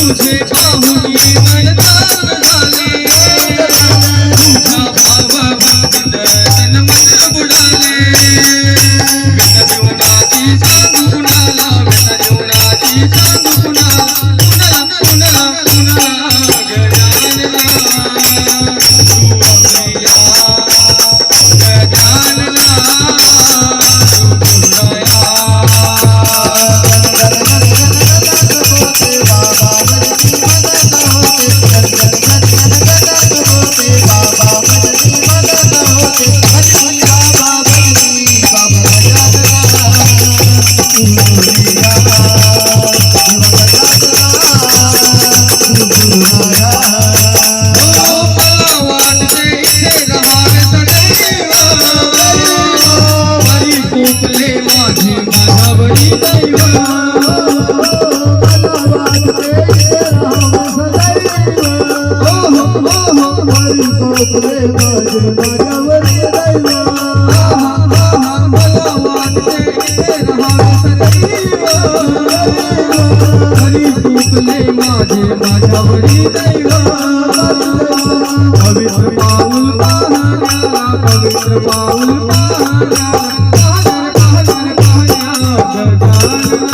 तुझे पाहुनी मन तांग झाले तुझा भाव भक्तीत तन मन बुडाले व्यथा जीवनाची सांगू कुणाला व्यथा जीवनाची सांगू कुणाला कुणाला गजानना तू अमया गजानना माझ्यावरी दैव पवित्र पाऊल पाहण्याला पवित्र पाऊल पाहण्याला गजानना